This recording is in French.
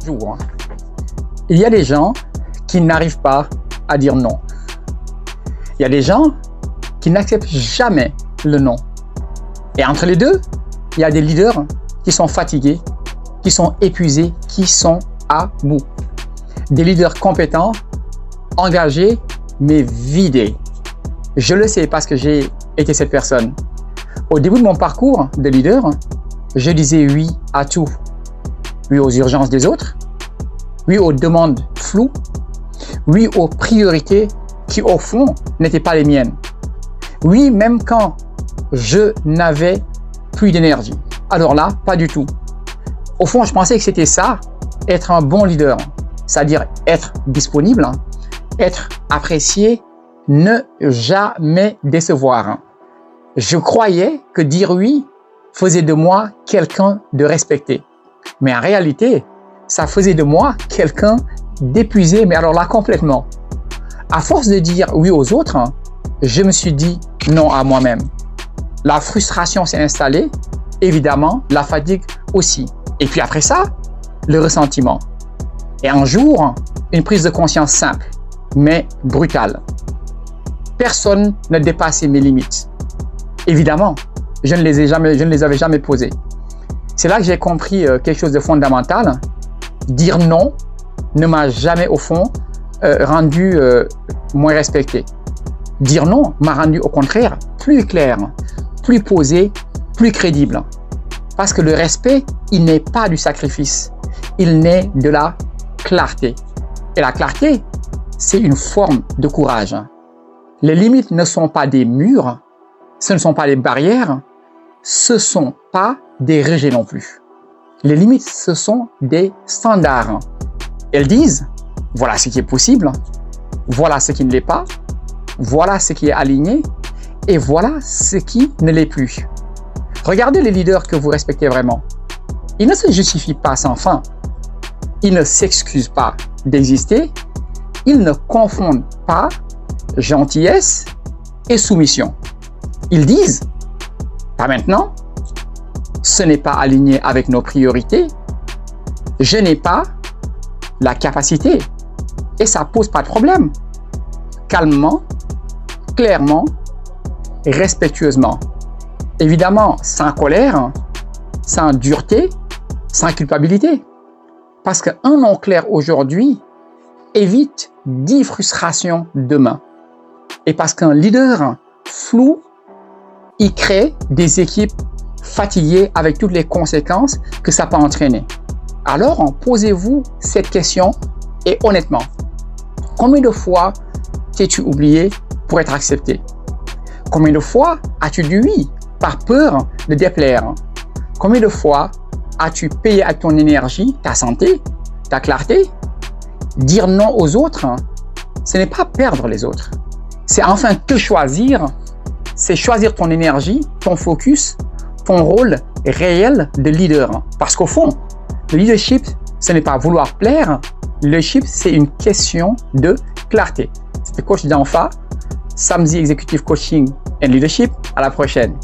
jour, il y a des gens qui n'arrivent pas à dire non. Il y a des gens qui n'acceptent jamais le non. Et entre les deux, il y a des leaders qui sont fatigués, qui sont épuisés, qui sont à bout. Des leaders compétents, engagés, mais vidés. Je le sais parce que j'ai été cette personne. Au début de mon parcours de leader, je disais oui à tout. Oui aux urgences des autres, oui aux demandes floues, oui aux priorités qui au fond n'étaient pas les miennes. Oui, même quand je n'avais plus d'énergie. Alors là, pas du tout. Au fond, je pensais que c'était ça, être un bon leader. C'est-à-dire être disponible, être apprécié, ne jamais décevoir. Je croyais que dire oui faisait de moi quelqu'un de respecté. Mais en réalité, ça faisait de moi quelqu'un d'épuisé, mais alors là, complètement. À force de dire oui aux autres, je me suis dit non à moi-même. La frustration s'est installée, évidemment, la fatigue aussi. Et puis après ça, le ressentiment. Et un jour, une prise de conscience simple, mais brutale. Personne ne dépassait mes limites. Évidemment, je ne les avais jamais posées. C'est là que j'ai compris quelque chose de fondamental. Dire non ne m'a jamais, au fond, rendu moins respecté. Dire non m'a rendu, au contraire, plus clair, plus posé, plus crédible. Parce que le respect, il n'est pas du sacrifice. Il naît de la clarté. Et la clarté, c'est une forme de courage. Les limites ne sont pas des murs, ce ne sont pas des barrières, ce ne sont pas des rejets non plus. Les limites, ce sont des standards. Elles disent, voilà ce qui est possible, voilà ce qui ne l'est pas, voilà ce qui est aligné et voilà ce qui ne l'est plus. Regardez les leaders que vous respectez vraiment. Ils ne se justifient pas sans fin. Ils ne s'excusent pas d'exister. Ils ne confondent pas gentillesse et soumission. Ils disent, pas maintenant, ce n'est pas aligné avec nos priorités, je n'ai pas la capacité et ça pose pas de problème. Calmement, clairement, respectueusement. Évidemment, sans colère, sans dureté, sans culpabilité. Parce qu'un non clair aujourd'hui évite 10 frustrations demain. Et parce qu'un leader flou, il crée des équipes fatiguées avec toutes les conséquences que ça peut entraîner. Alors, posez-vous cette question et honnêtement, combien de fois t'es-tu oublié pour être accepté? Combien de fois as-tu dit oui par peur de déplaire? Combien de fois as-tu payé avec ton énergie, ta santé, ta clarté? Dire non aux autres, ce n'est pas perdre les autres. C'est enfin te choisir, c'est choisir ton énergie, ton focus, ton rôle réel de leader. Parce qu'au fond, le leadership, ce n'est pas vouloir plaire, le leadership, c'est une question de clarté. C'était Coach Danfa, Samzi Executive Coaching and Leadership. À la prochaine.